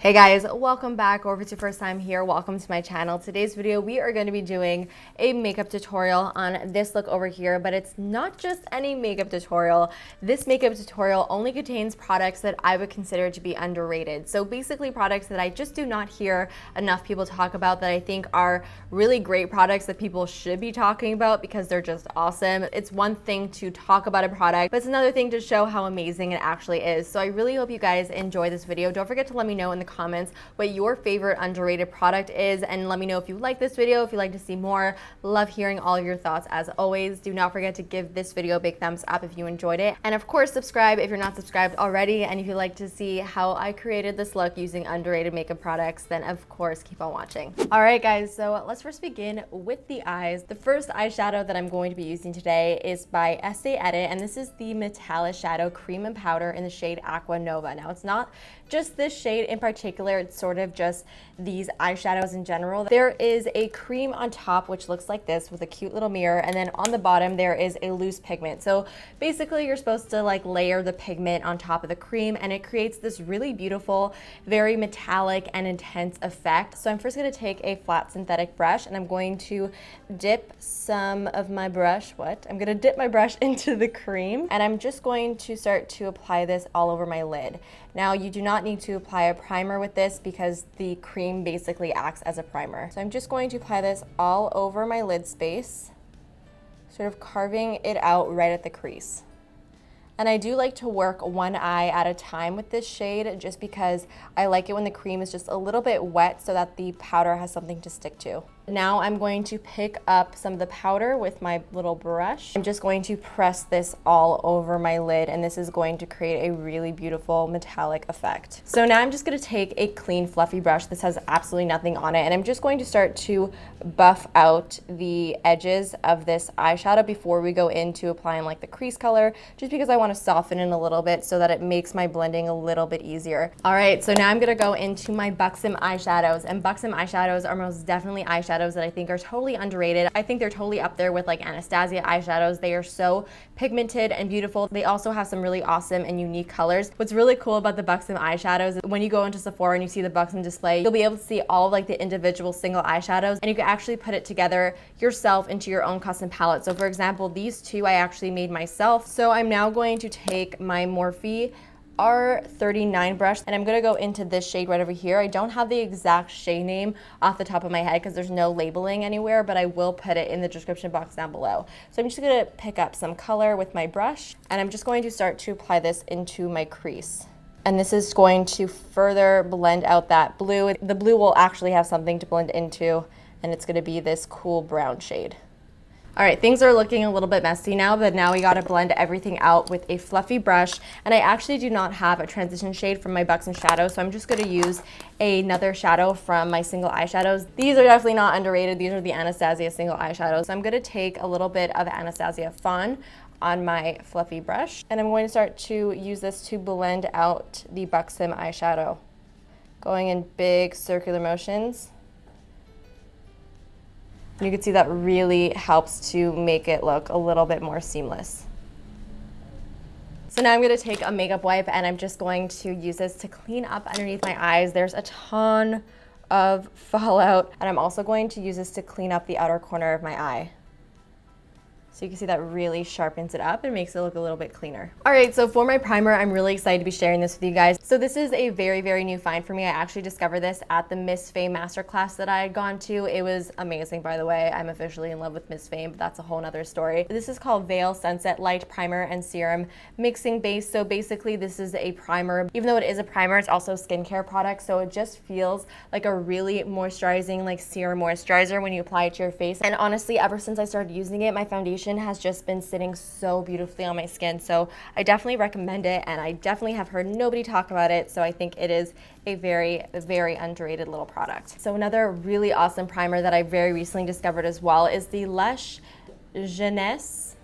Hey guys, welcome back, or if it's your first time here, welcome to my channel. Today's video, we are going to be doing a makeup tutorial on this look over here, but it's not just any makeup tutorial. This makeup tutorial only contains products that I would consider to be underrated. So basically products that I just do not hear enough people talk about that I think are really great products that people should be talking about because they're just awesome. It's one thing to talk about a product, but it's another thing to show how amazing it actually is. So I really hope you guys enjoy this video. Don't forget to let me know in the comments what your favorite underrated product is, and let me know if you like this video, if you'd like to see more. Love hearing all of your thoughts as always. Do not forget to give this video a big thumbs up if you enjoyed it, and of course subscribe if you're not subscribed already. And if you'd like to see how I created this look using underrated makeup products, then of course keep on watching. All right guys, so let's first begin with the eyes. The first eyeshadow that I'm going to be using today is by Estee, and this is the METALLISHADOW Cream and Powder in the shade Aqua Nova. Now it's not just this shade in particular, it's sort of just these eyeshadows in general. There is a cream on top which looks like this with a cute little mirror, and then on the bottom there is a loose pigment. So basically you're supposed to like layer the pigment on top of the cream, and it creates this really beautiful, very metallic and intense effect. So I'm first going to take a flat synthetic brush, and I'm going to dip some of my brush, I'm going to dip my brush into the cream, and I'm just going to start to apply this all over my lid. Now you do not need to apply a primer with this because the cream basically acts as a primer. So I'm just going to apply this all over my lid space, sort of carving it out right at the crease. And I do like to work one eye at a time with this shade just because I like it when the cream is just a little bit wet so that the powder has something to stick to. Now I'm going to pick up some of the powder with my little brush. I'm just going to press this all over my lid, and this is going to create a really beautiful metallic effect. So now I'm just going to take a clean fluffy brush. This has absolutely nothing on it, and I'm just going to start to buff out the edges of this eyeshadow before we go into applying like the crease color, just because I want to soften it a little bit so that it makes my blending a little bit easier. All right, so now I'm going to go into my Buxom eyeshadows, and Buxom eyeshadows are most definitely eyeshadows that I think are totally underrated. I think they're totally up there with like Anastasia eyeshadows. They are so pigmented and beautiful. They also have some really awesome and unique colors. What's really cool about the Buxom eyeshadows is when you go into Sephora and you see the Buxom display, you'll be able to see all of like the individual single eyeshadows, and you can actually put it together yourself into your own custom palette. So for example, these two I actually made myself. So I'm now going to take my Morphe R39 brush, and I'm going to go into this shade right over here. I don't have the exact shade name off the top of my head because there's no labeling anywhere, but I will put it in the description box down below. So I'm just going to pick up some color with my brush, and I'm just going to start to apply this into my crease. And this is going to further blend out that blue. The blue will actually have something to blend into, and it's going to be this cool brown shade. All right, things are looking a little bit messy now, but now we gotta blend everything out with a fluffy brush. And I actually do not have a transition shade from my Buxom shadow, so I'm just gonna use another shadow from my single eyeshadows. These are definitely not underrated. These are the Anastasia single eyeshadows. So I'm gonna take a little bit of Anastasia Fawn on my fluffy brush, and I'm going to start to use this to blend out the Buxom eyeshadow, going in big circular motions. You can see that really helps to make it look a little bit more seamless. So now I'm going to take a makeup wipe, and I'm just going to use this to clean up underneath my eyes. There's a ton of fallout, and I'm also going to use this to clean up the outer corner of my eye. So you can see that really sharpens it up and makes it look a little bit cleaner. All right, so for my primer, I'm really excited to be sharing this with you guys. So this is a very, very new find for me. I actually discovered this at the Miss Fame masterclass that I had gone to. It was amazing, by the way. I'm officially in love with Miss Fame, but that's a whole nother story. This is called Veil Sunset Light Primer and Serum Mixing Base. So basically this is a primer. Even though it is a primer, it's also a skincare product. So it just feels like a really moisturizing, like serum moisturizer when you apply it to your face. And honestly, ever since I started using it, my foundation has just been sitting so beautifully on my skin. So I definitely recommend it, and I definitely have heard nobody talk about it. So I think it is a very, very underrated little product. So another really awesome primer that I very recently discovered as well is the Lush Jeunesse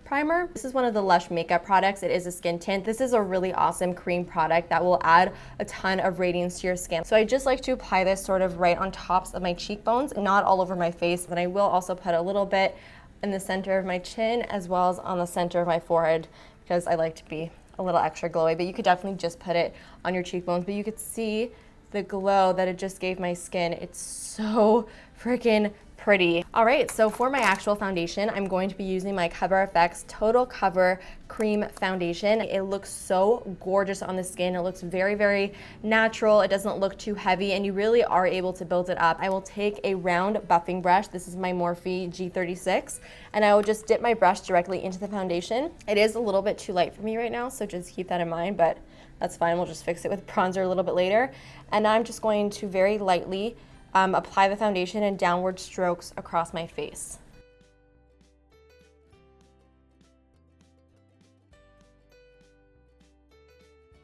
primer. This is one of the Lush makeup products. It is a skin tint. This is a really awesome cream product that will add a ton of radiance to your skin. So I just like to apply this sort of right on tops of my cheekbones, not all over my face. And I will also put a little bit in the center of my chin as well as on the center of my forehead because I like to be a little extra glowy, but you could definitely just put it on your cheekbones. But you could see the glow that it just gave my skin. It's so freaking pretty. All right, so for my actual foundation, I'm going to be using my CAVAIR FX Total Cover Cream Foundation. It looks so gorgeous on the skin. It looks very, very natural. It doesn't look too heavy, and you really are able to build it up. I will take a round buffing brush. This is my Morphe G36, and I will just dip my brush directly into the foundation. It is a little bit too light for me right now, so just keep that in mind, but that's fine. We'll just fix it with bronzer a little bit later. And I'm just going to very lightly apply the foundation in downward strokes across my face.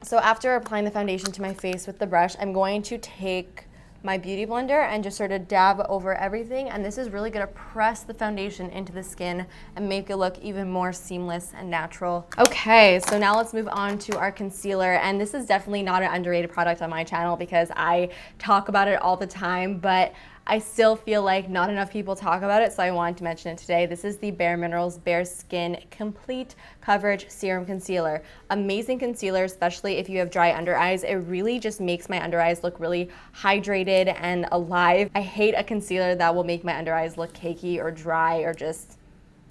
So after applying the foundation to my face with the brush, I'm going to take my beauty blender and just sort of dab over everything, and this is really going to press the foundation into the skin and make it look even more seamless and natural. Okay, so now let's move on to our concealer, and this is definitely not an underrated product on my channel because I talk about it all the time, but I still feel like not enough people talk about it, so I wanted to mention it today. This is the Bare Minerals Bare Skin Complete Coverage Serum Concealer. Amazing concealer, especially if you have dry under eyes. It really just makes my under eyes look really hydrated and alive. I hate a concealer that will make my under eyes look cakey or dry or just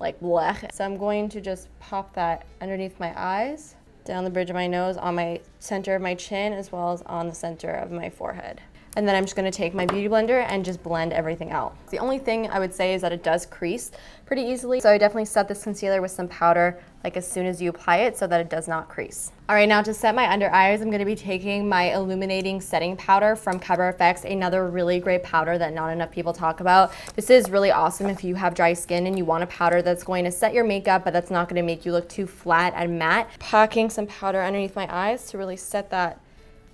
like blech. So I'm going to just pop that underneath my eyes, down the bridge of my nose, on my center of my chin, as well as on the center of my forehead. And then I'm just gonna take my beauty blender and just blend everything out. The only thing I would say is that it does crease pretty easily. So I definitely set this concealer with some powder like as soon as you apply it so that it does not crease. All right, now to set my under eyes, I'm gonna be taking my illuminating setting powder from CAVAIR FX, another really great powder that not enough people talk about. This is really awesome if you have dry skin and you want a powder that's going to set your makeup, but that's not gonna make you look too flat and matte. Packing some powder underneath my eyes to really set that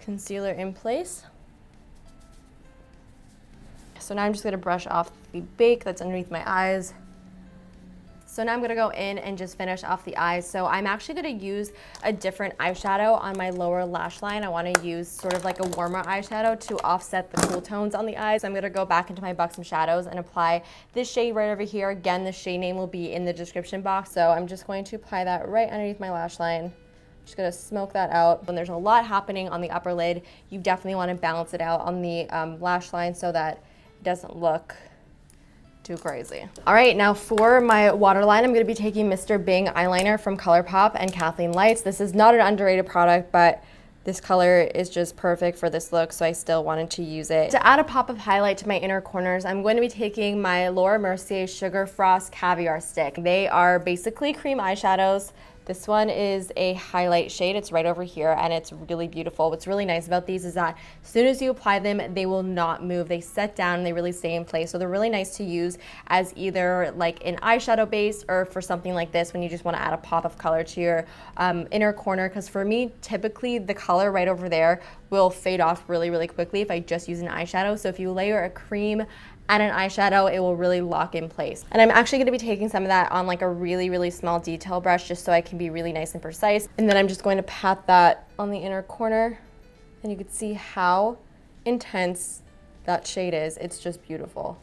concealer in place. So now I'm just gonna brush off the bake that's underneath my eyes. So now I'm gonna go in and just finish off the eyes. So I'm actually gonna use a different eyeshadow on my lower lash line. I wanna use sort of like a warmer eyeshadow to offset the cool tones on the eyes. I'm gonna go back into my Buxom Shadows and apply this shade right over here. Again, the shade name will be in the description box. So I'm just going to apply that right underneath my lash line. Just gonna smoke that out. When there's a lot happening on the upper lid, you definitely wanna balance it out on the lash line so that it doesn't look too crazy. All right, now for my waterline, I'm gonna be taking Mr. Bing eyeliner from ColourPop and Kathleen Lights. This is not an underrated product, but this color is just perfect for this look, so I still wanted to use it. To add a pop of highlight to my inner corners, I'm going to be taking my Laura Mercier Sugar Frost Caviar Stick. They are basically cream eyeshadows. This one is a highlight shade. It's right over here, and it's really beautiful. What's really nice about these is that as soon as you apply them, they will not move. They set down and they really stay in place. So they're really nice to use as either like an eyeshadow base or for something like this when you just want to add a pop of color to your inner corner. Because for me, typically the color right over there will fade off really, really quickly if I just use an eyeshadow. So if you layer a cream and an eyeshadow, it will really lock in place. And I'm actually gonna be taking some of that on like a really, really small detail brush just so I can be really nice and precise. And then I'm just going to pat that on the inner corner, and you can see how intense that shade is. It's just beautiful.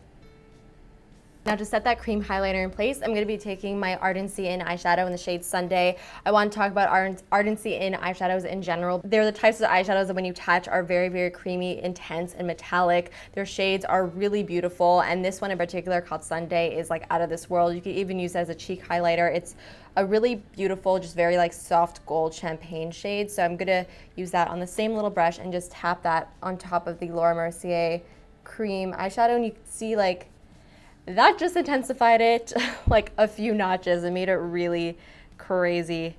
Now to set that cream highlighter in place, I'm going to be taking my Ardency in eyeshadow in the shade Sunday. I want to talk about Ardency in eyeshadows in general. They're the types of eyeshadows that when you touch are very, very creamy, intense, and metallic. Their shades are really beautiful, and this one in particular called Sunday is like out of this world. You could even use it as a cheek highlighter. It's a really beautiful, just very like soft gold champagne shade. So I'm going to use that on the same little brush and just tap that on top of the Laura Mercier cream eyeshadow, and you can see like that just intensified it like a few notches and made it really crazy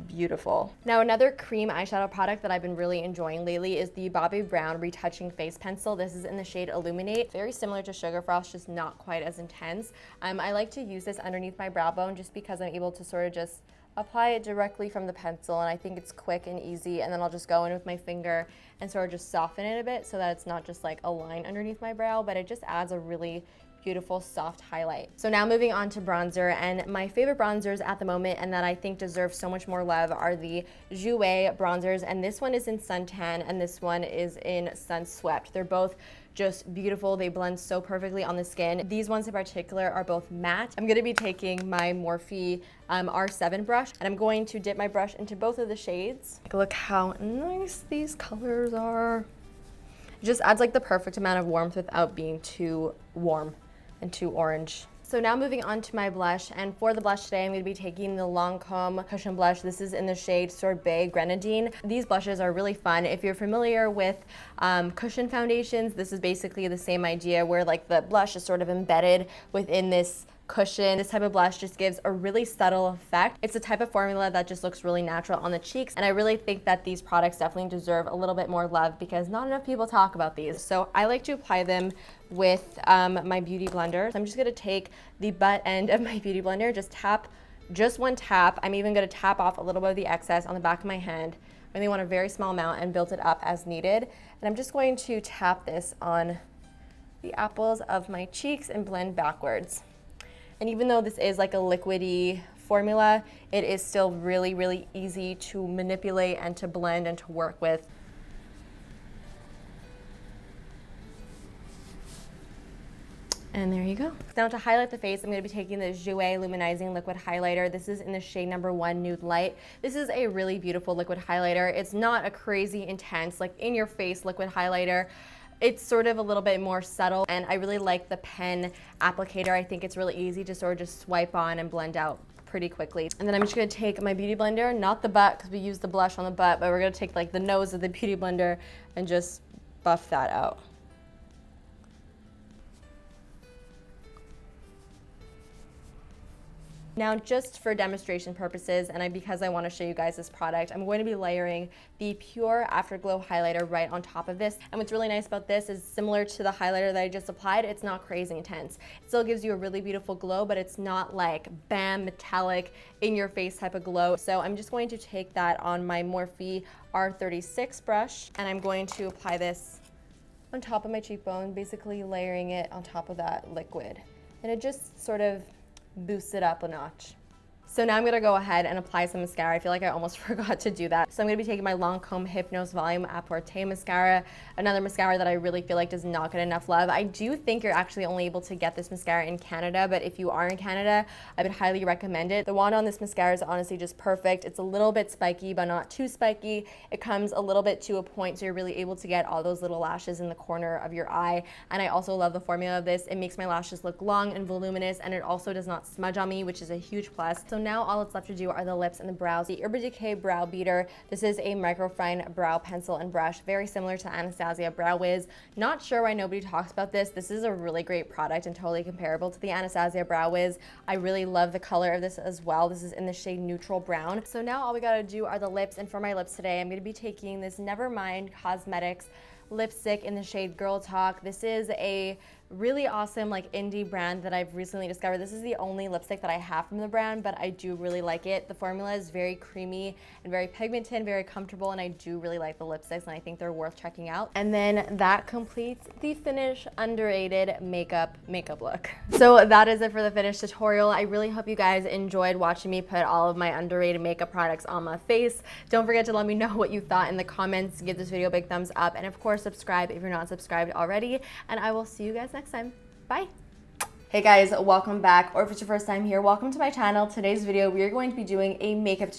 beautiful. Now another cream eyeshadow product that I've been really enjoying lately is the Bobbi Brown Retouching Face Pencil. This is in the shade Illuminate. Very similar to Sugar Frost, just not quite as intense. I like to use this underneath my brow bone just because I'm able to sort of just apply it directly from the pencil, and I think it's quick and easy, and then I'll just go in with my finger and sort of just soften it a bit so that it's not just like a line underneath my brow, but it just adds a really beautiful soft highlight. So now moving on to bronzer, and my favorite bronzers at the moment and that I think deserve so much more love are the JOUER bronzers, and this one is in Suntan and this one is in SUNSWEPT. They're both just beautiful. They blend so perfectly on the skin. These ones in particular are both matte. I'm gonna be taking my Morphe R7 brush, and I'm going to dip my brush into both of the shades. Look how nice these colors are. It just adds like the perfect amount of warmth without being too warm and too orange. So now moving on to my blush, and for the blush today, I'm going to be taking the LANCOME Cushion Blush. This is in the shade Sorbet Grenadine. These blushes are really fun. If you're familiar with cushion foundations, this is basically the same idea where like the blush is sort of embedded within this cushion. This type of blush just gives a really subtle effect. It's a type of formula that just looks really natural on the cheeks, and I really think that these products definitely deserve a little bit more love because not enough people talk about these. So I like to apply them with my beauty blender. So I'm just gonna take the butt end of my beauty blender, just one tap. I'm even gonna tap off a little bit of the excess on the back of my hand. I only want a very small amount and build it up as needed. And I'm just going to tap this on the apples of my cheeks and blend backwards. And even though this is like a liquidy formula, it is still really, really easy to manipulate and to blend and to work with. And there you go. Now to highlight the face, I'm going to be taking the JOUER Luminizing Liquid Highlighter. This is in the shade number 1 Nude Light. This is a really beautiful liquid highlighter. It's not a crazy intense, like in your face liquid highlighter. It's sort of a little bit more subtle, and I really like the pen applicator. I think it's really easy to sort of just swipe on and blend out pretty quickly. And then I'm just gonna take my beauty blender, not the butt because we use the blush on the butt, but we're gonna take like the nose of the beauty blender and just buff that out. Now, just for demonstration purposes, and because I want to show you guys this product, I'm going to be layering the Pure Afterglow highlighter right on top of this. And what's really nice about this is similar to the highlighter that I just applied, it's not crazy intense. It still gives you a really beautiful glow, but it's not like bam, metallic, in your face type of glow. So I'm just going to take that on my Morphe R36 brush, and I'm going to apply this on top of my cheekbone, basically layering it on top of that liquid. And it just sort of boost it up a notch. So now I'm gonna go ahead and apply some mascara. I feel like I almost forgot to do that. So I'm gonna be taking my Lancome Hypnose Volume Apporté mascara, another mascara that I really feel like does not get enough love. I do think you're actually only able to get this mascara in Canada, but if you are in Canada, I would highly recommend it. The wand on this mascara is honestly just perfect. It's a little bit spiky, but not too spiky. It comes a little bit to a point, so you're really able to get all those little lashes in the corner of your eye. And I also love the formula of this. It makes my lashes look long and voluminous, and it also does not smudge on me, which is a huge plus. So now all it's left to do are the lips and the brows. The Urban Decay Brow Beater. This is a microfine brow pencil and brush, very similar to Anastasia Brow Wiz. Not sure why nobody talks about this. This is a really great product and totally comparable to the Anastasia Brow Wiz. I really love the color of this as well. This is in the shade Neutral Brown. So now all we gotta do are the lips, and for my lips today, I'm gonna be taking this Nevermind Cosmetics lipstick in the shade Girl Talk. This is a really awesome like indie brand that I've recently discovered. This is the only lipstick that I have from the brand, but I do really like it. The formula is very creamy and very pigmented, very comfortable, and I do really like the lipsticks, and I think they're worth checking out. And then that completes the finished underrated makeup look. So that is it for the finished tutorial. I really hope you guys enjoyed watching me put all of my underrated makeup products on my face. Don't forget to let me know what you thought in the comments. Give this video a big thumbs up, and of course subscribe if you're not subscribed already, and I will see you guys next time. Bye. Hey guys, welcome back, or if it's your first time here, welcome to my channel. Today's video, we are going to be doing a makeup tutorial